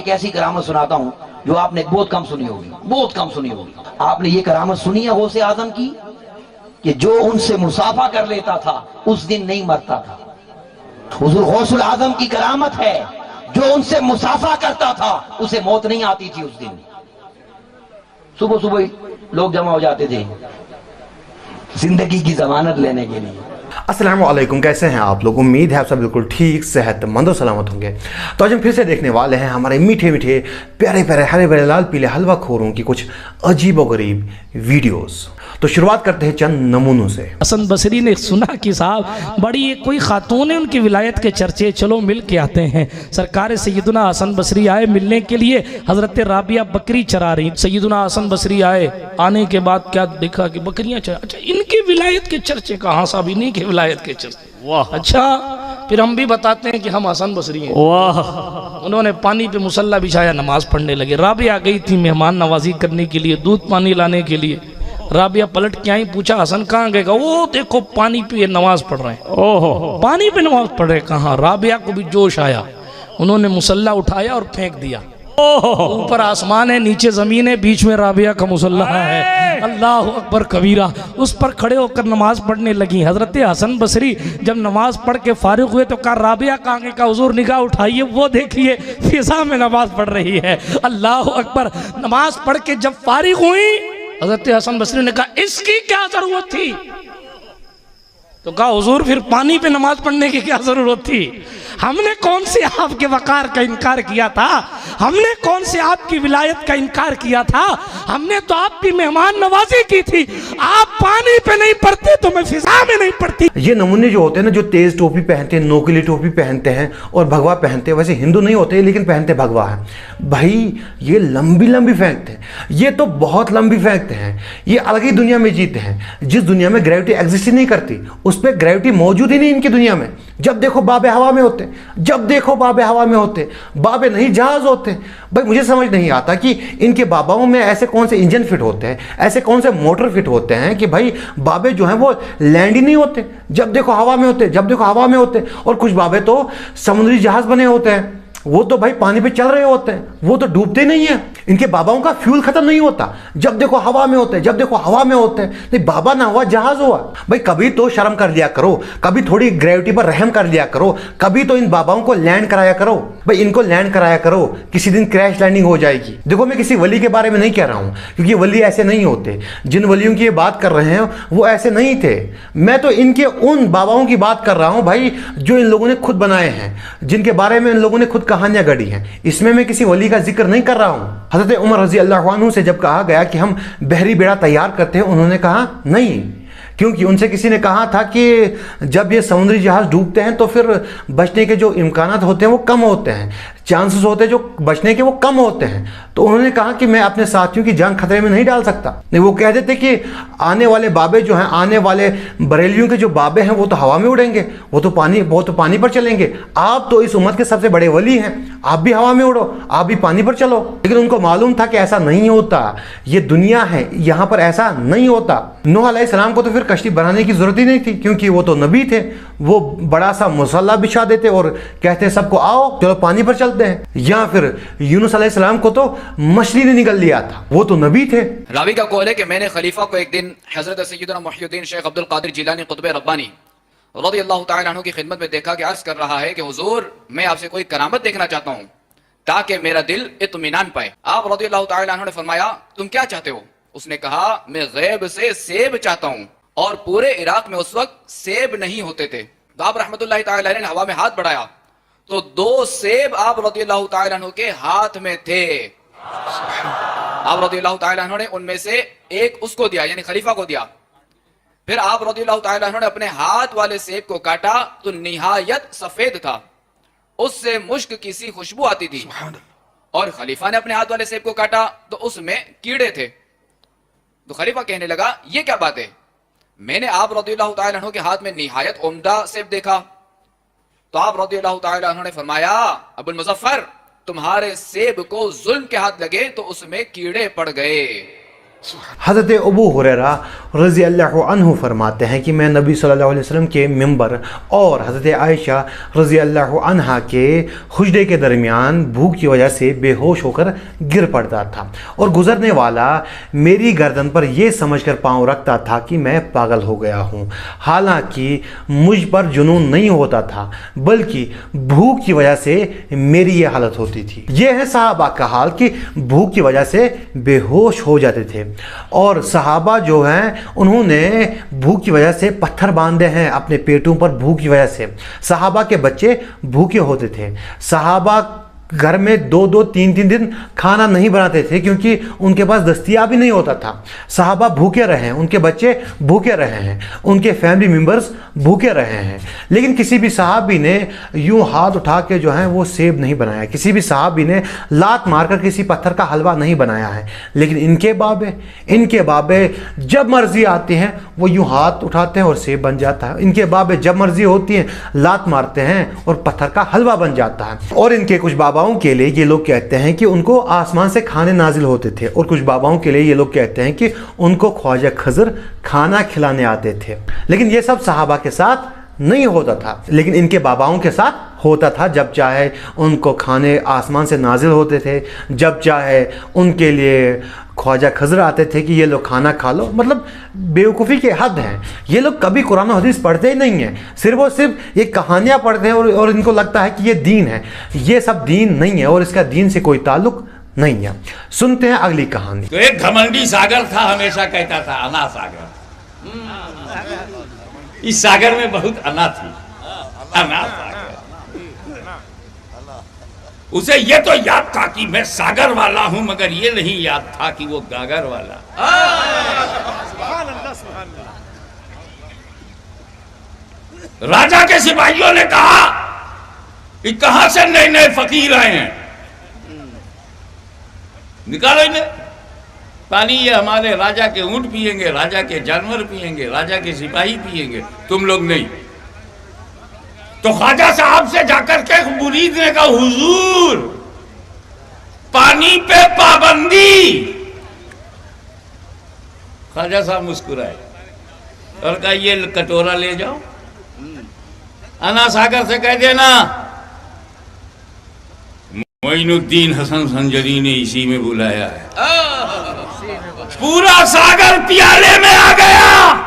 एक ऐसी करामत सुनाता हूँ जो आपने बहुत कम सुनी होगी, बहुत कम सुनी होगी। आपने ये करामत सुनी है गौसे आजम की कि जो उनसे मुसाफा कर लेता था उस दिन नहीं मरता था। हुजूर गौसुल आजम की करामत है, जो उनसे मुसाफा करता था उसे मौत नहीं आती थी उस दिन। सुबह सुबह लोग जमा हो जाते थे जिंदगी की जमानत लेने के लिए। अस्सलाम वालेकुम, कैसे हैं आप लोग? उम्मीद है आप सब बिल्कुल ठीक, सेहतमंद और सलामत होंगे। तो आज हम फिर से देखने वाले हैं हमारे मीठे मीठे प्यारे प्यारे हरे भरे लाल पीले हलवा खोरों की कुछ अजीब व गरीब वीडियोस। तो शुरुआत करते हैं चंद नमूनों से। हसन बसरी ने सुना कि साहब बड़ी एक कोई खातून है, उनकी विलायत के चर्चे, चलो मिल के आते हैं। सरकार सैयदुना हसन बसरी आए मिलने के लिए। हजरत राबिया बकरी चरा रही, सैयदुना हसन बसरी आए। आने के बाद क्या देखा कि बकरियां चरा। अच्छा, इनके विलायत के चर्चे कहाँ? साहब इन्हीं के विलायत के चर्चे। वाह। अच्छा, फिर हम भी बताते हैं कि हम हसन बसरी हैं। वाह। उन्होंने पानी पे मुसल्ला बिछाया, नमाज पढ़ने लगे। राबिया गई थी मेहमान नवाजी करने के लिए, दूध पानी लाने के लिए। राबिया पलट के आई, पूछा हसन कहाँ गएगा? वो देखो पानी पे नमाज पढ़ रहे हैं। ओहो, पानी पे नमाज पढ़ रहे कहाँ? राबिया को भी जोश आया, उन्होंने मुसल्ला उठाया और फेंक दिया। ओहो, ऊपर आसमान है, नीचे जमीन है, बीच में राबिया का मुसल्ला है। अल्लाह अकबर कबीरा। उस पर खड़े होकर नमाज पढ़ने लगी। हजरत हसन बसरी जब नमाज पढ़ के फारिग हुए तो कहा राबिया कहाँ गए? का हुजूर निगाह उठाइए, वो देखिए फिजा में नमाज पढ़ रही है। अल्लाह अकबर। नमाज पढ़ के जब फारिग हुई, हजरत हसन बसरी ने कहा इसकी क्या जरूरत थी? तो कहा हुजूर फिर पानी पे नमाज पढ़ने की क्या जरूरत थी? हमने कौन से आपके वकार का इनकार किया था? हमने कौन से आपकी विलायत का इनकार किया था? हमने तो आपकी मेहमान नवाजी की थी। आप पानी पे नहीं पढ़ते तो मैं फिजा में नहीं पढ़ती। ये नमूने जो होते हैं ना, जो तेज टोपी पहनते हैं, नोकीली टोपी पहनते हैं और भगवा पहनते हैं, वैसे हिंदू नहीं होते लेकिन पहनते भगवा है। भाई ये लंबी लंबी फेंकते हैं, ये तो बहुत लंबी फेंकते हैं। ये अलग ही दुनिया में जीते हैं, जिस दुनिया में ग्रेविटी एग्जिस्ट ही नहीं करती, उस पर ग्रेविटी मौजूद ही नहीं इनकी दुनिया में। जब देखो बाबे हवा में होते, जब देखो बाबे हवा में होते, बाबे नहीं जहाज होते। भाई मुझे समझ नहीं आता कि इनके बाबाओं में ऐसे कौन से इंजन फिट होते हैं, ऐसे कौन से मोटर फिट होते हैं कि भाई बाबे जो हैं वो लैंड ही नहीं होते, जब देखो हवा में होते, जब देखो हवा में होते। और कुछ बाबे तो समुद्री जहाज बने होते हैं, वो तो भाई पानी पे चल रहे होते हैं, वो तो डूबते नहीं है। इनके बाबाओं का फ्यूल खत्म नहीं होता, जब देखो हवा में होते, जब देखो हवा में होते हैं। नहीं, बाबा ना हुआ जहाज हुआ। भाई कभी तो शर्म कर लिया करो, कभी थोड़ी ग्रेविटी पर रहम कर लिया करो, कभी तो इन बाबाओं को लैंड कराया करो। भाई इनको लैंड कराया करो, किसी दिन क्रैश लैंडिंग हो जाएगी। देखो मैं किसी वली के बारे में नहीं कह रहा हूं, क्योंकि वली ऐसे नहीं होते। जिन वलियों की ये बात कर रहे हैं वो ऐसे नहीं थे। मैं तो इनके उन बाबाओं की बात कर रहा हूं भाई, जो इन लोगों ने खुद बनाए हैं, जिनके बारे में इन लोगों ने खुद कहानियां गढ़ी हैं। इसमें मैं किसी वली का जिक्र नहीं कर रहा हूं। हजरत उमर रजी अल्लाह अन्हु से जब कहा गया कि हम बहरी बेड़ा तैयार करते हैं, उन्होंने कहा नहीं, क्योंकि उनसे किसी ने कहा था कि जब ये समुद्री जहाज डूबते हैं तो फिर बचने के जो इम्कानात होते हैं वो कम होते हैं, चांसेस होते हैं जो बचने के वो कम होते हैं। तो उन्होंने कहा कि मैं अपने साथियों की जान खतरे में नहीं डाल सकता। नहीं, वो कह देते कि आने वाले बाबे जो हैं, आने वाले बरेलियों के जो बाबे हैं वो तो हवा में उड़ेंगे, वो तो पानी पर चलेंगे। आप तो इस उम्मत के सबसे बड़े वली हैं, आप भी हवा में उड़ो, आप भी पानी पर चलो। लेकिन उनको मालूम था कि ऐसा नहीं होता, ये दुनिया है, यहाँ पर ऐसा नहीं होता। नूह अलैहिस्सलाम को तो फिर कश्ती बनाने की जरूरत ही नहीं थी, क्योंकि वो तो नबी थे। वो बड़ा सा मुसल्ला बिछा देते और कहते सबको आओ चलो पानी पर चलते हैं। या फिर यूनुस अलैहिस्सलाम को तो मछली ने निगल लिया था, वो तो नबी थे। रावी का कौल है कि मैंने खलीफा को एक दिन हजरत सैयदना मुहियुद्दीन शेख अब्दुल कादिर जिलानी कुतुब रब्बानी रज़ियल्लाहु तआला अन्हु की खिदमत में देखा कि अर्ज कर रहा है कि हुजूर मैं आपसे कोई करामत देखना चाहता हूँ ताकि मेरा दिल इत्मीनान पाए। आप रज़ियल्लाहु तआला अन्हु ने फरमाया तुम क्या चाहते हो? उसने कहा मैं गैब से सेब चाहता हूँ, और पूरे इराक में उस वक्त सेब नहीं होते थे। तो आप रहमतुल्लाहि तआला अलैह ने हवा में हाथ बढ़ाया तो 2 सेब आप रज़ियल्लाहु तआला अन्हु के हाथ में थे। आप रज़ियल्लाहु तआला अन्हु ने उनमें से एक उसको दिया, यानी खलीफा को दिया। फिर आप रज़ियल्लाहु तआला अन्हु ने अपने हाथ वाले सेब को काटा तो निहायत सफेद था, उससे मुश्क की सी खुशबू आती थी। और खलीफा ने अपने हाथ वाले सेब को काटा तो उसमें कीड़े थे। तो खलीफा कहने लगा ये क्या बात है? मैंने आप रज़ियल्लाहु तआला अन्हु के हाथ में निहायत उम्दा सेब देखा। तो आप रज़ियल्लाहु तआला अन्हु ने फरमाया अबुल मुज़फ्फर तुम्हारे सेब को जुल्म के हाथ लगे तो उसमें कीड़े पड़ गए। हज़रत अबू हुरैरा रज़ी अल्लाह अन्हु फरमाते हैं कि मैं नबी सल्लल्लाहु अलैहि वसल्लम के मिंबर और हज़रत आयशा रज़ी अल्लाह अन्हा के हुजरे के दरमियान भूख की वजह से बेहोश होकर गिर पड़ता था और गुज़रने वाला मेरी गर्दन पर यह समझकर पाँव रखता था कि मैं पागल हो गया हूँ। हालांकि मुझ पर जुनून नहीं होता था, बल्कि भूख की वजह से मेरी ये हालत होती थी। यह है सहाबा का हाल कि भूख की वजह से बेहोश हो जाते थे। और सहाबा जो हैं उन्होंने भूख की वजह से पत्थर बांधे हैं अपने पेटों पर। भूख की वजह से सहाबा के बच्चे भूखे होते थे। सहाबा घर में 2-2, 3-3 दिन खाना नहीं बनाते थे क्योंकि उनके पास दस्तयाब ही नहीं होता था। सहाबा भूखे रहे हैं, उनके बच्चे भूखे रहे हैं, उनके फैमिली मेंबर्स भूखे रहे हैं, लेकिन किसी भी सहाबी ने यूं हाथ उठा के जो है वो सेब नहीं बनाया। किसी भी सहाबी ने लात मारकर किसी पत्थर का हलवा नहीं बनाया है। लेकिन इनके बाबे जब मर्जी आती हैं वो यूं हाथ उठाते हैं और सेब बन जाता है। इनके बाबे जब मर्जी होती हैं लात मारते हैं और पत्थर का हलवा बन जाता है। और इनके कुछ बाबाओं के लिए ये लोग कहते हैं कि उनको आसमान से खाने नाजिल होते थे, और कुछ बाबाओं के लिए ये लोग कहते हैं कि उनको ख्वाजा खज़र खाना खिलाने आते थे। लेकिन ये सब सहाबा के साथ नहीं होता था, लेकिन इनके बाबाओं के साथ होता था। जब चाहे उनको खाने आसमान से नाजिल होते थे, जब चाहे उनके लिए ख्वाजा खज़र आते थे कि ये लोग खाना खा लो। मतलब बेवकूफ़ी के हद हैं। ये लोग कभी कुरान और हदीस पढ़ते ही नहीं हैं, सिर्फ और सिर्फ ये कहानियाँ पढ़ते हैं और इनको लगता है कि ये दीन है। ये सब दीन नहीं है और इसका दीन से कोई ताल्लुक नहीं है। सुनते हैं अगली कहानी। तो एक घमंडी सागर था, हमेशा कहता था अना सागर। इस सागर में बहुत अना थी, अना सागर। उसे ये तो याद था कि मैं सागर वाला हूं, मगर ये नहीं याद था कि वो गागर वाला। राजा के सिपाहियों ने कहा कि कहां से नए नए फकीर आए हैं, निकालो इन्हें पानी। ये हमारे राजा के ऊंट पिएंगे, राजा के जानवर पिएंगे, राजा के सिपाही पिएंगे, तुम लोग नहीं। तो ख्वाजा साहब से जाकर के मुरीद ने कहा, हुजूर पानी पे पाबंदी। ख्वाजा साहब मुस्कुराए और कहा, ये कटोरा ले जाओ, अना सागर से कह देना मोइनुद्दीन हसन संजरी ने इसी में बुलाया है। पूरा सागर प्याले में आ गया।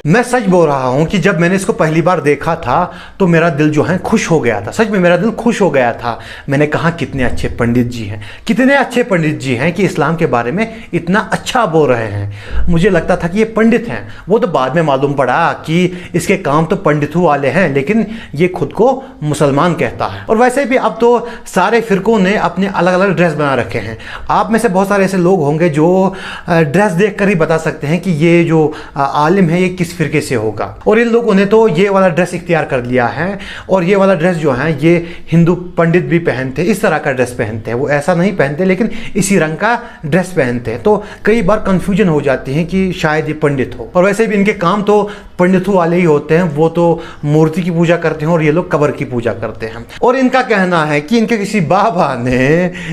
मैं सच बोल रहा हूं कि जब मैंने इसको पहली बार देखा था तो मेरा दिल जो है खुश हो गया था। सच में मेरा दिल खुश हो गया था। मैंने कहा कितने अच्छे पंडित जी हैं, कितने अच्छे पंडित जी हैं कि इस्लाम के बारे में इतना अच्छा बोल रहे हैं। मुझे लगता था कि ये पंडित हैं। वो तो बाद में मालूम पड़ा कि इसके काम तो पंडितों वाले हैं, लेकिन ये खुद को मुसलमान कहता है। और वैसे भी अब तो सारे फिरकों ने अपने अलग अलग ड्रेस बना रखे हैं। आप में से बहुत सारे ऐसे लोग होंगे जो ड्रेस देख कर ही बता सकते हैं कि ये जो आलिम है ये किस फिरके से होगा। और इन लोगों ने तो ये वाला ड्रेस इख्तियार कर लिया है, और ये वाला ड्रेस जो है ये हिंदू पंडित भी पहनते हैं। इस तरह का ड्रेस पहनते हैं, वो ऐसा नहीं पहनते लेकिन इसी रंग का ड्रेस पहनते हैं। तो कई बार कंफ्यूजन हो जाती है कि शायद ये पंडित हो। और वैसे भी इनके काम तो पंडितों वाले ही होते हैं। वो तो मूर्ति की पूजा करते हैं और ये लोग कब्र की पूजा करते हैं। और इनका कहना है कि इनके किसी बाबा ने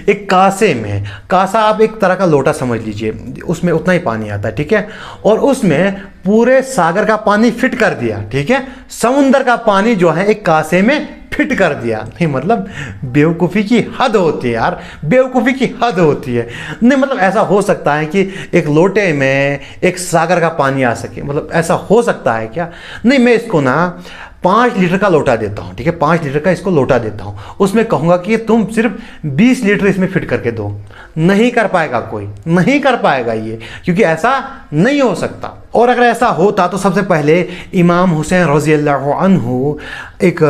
एक कासे में, कासा आप एक तरह का लोटा समझ लीजिए, उसमें उतना ही पानी आता है, ठीक है, और उसमें पूरे सागर का पानी फिट कर दिया, ठीक है, समुंदर का पानी जो है एक कासे में फिट कर दिया। नहीं मतलब बेवकूफ़ी की हद होती है यार, बेवकूफ़ी की हद होती है। नहीं मतलब ऐसा हो सकता है कि एक लोटे में एक सागर का पानी आ सके, मतलब ऐसा हो सकता है क्या? नहीं, मैं इसको ना 5 लीटर का लोटा देता हूँ, ठीक है, 5 लीटर का इसको लोटा देता हूँ। उसमें कहूँगा कि तुम सिर्फ 20 लीटर इसमें फिट करके दो। नहीं कर पाएगा कोई, नहीं कर पाएगा ये, क्योंकि ऐसा नहीं हो सकता। और अगर ऐसा होता तो सबसे पहले इमाम हुसैन रज़ी अल्लाह अन्हु एक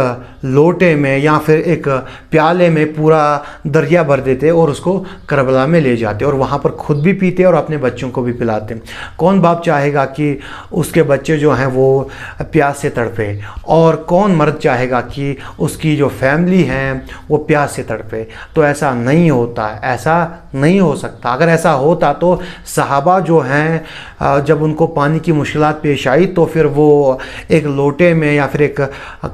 लोटे में या फिर एक प्याले में पूरा दरिया भर देते और उसको करबला में ले जाते और वहाँ पर खुद भी पीते और अपने बच्चों को भी पिलाते। कौन बाप चाहेगा कि उसके बच्चे जो हैं वो प्यास से तड़पे, और कौन मर्द चाहेगा कि उसकी जो फैमिली है वो प्यास से तड़पे? तो ऐसा नहीं होता है, ऐसा नहीं हो सकता। अगर ऐसा होता तो सहाबा जो हैं जब उनको पानी पानी की मुश्किलात पेश आई तो फिर वो एक लोटे में या फिर एक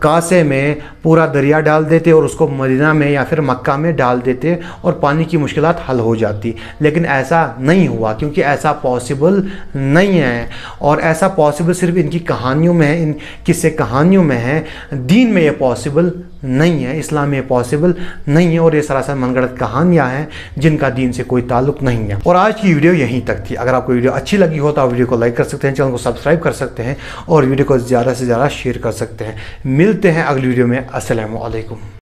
कासे में पूरा दरिया डाल देते और उसको मदीना में या फिर मक्का में डाल देते और पानी की मुश्किलात हल हो जाती। लेकिन ऐसा नहीं हुआ, क्योंकि ऐसा पॉसिबल नहीं है, और ऐसा पॉसिबल सिर्फ इनकी कहानियों में है, इन किस्से कहानियों में है। दीन में ये पॉसिबल नहीं है, इस्लाम में पॉसिबल नहीं है, और ये सरासर मनगढ़ंत कहानियाँ हैं जिनका दीन से कोई ताल्लुक नहीं है। और आज की वीडियो यहीं तक थी। अगर आपको वीडियो अच्छी लगी हो तो आप वीडियो को लाइक कर सकते हैं, चैनल को सब्सक्राइब कर सकते हैं और वीडियो को ज़्यादा से ज़्यादा शेयर कर सकते हैं। मिलते हैं अगली वीडियो में। अस्सलामु अलैकुम।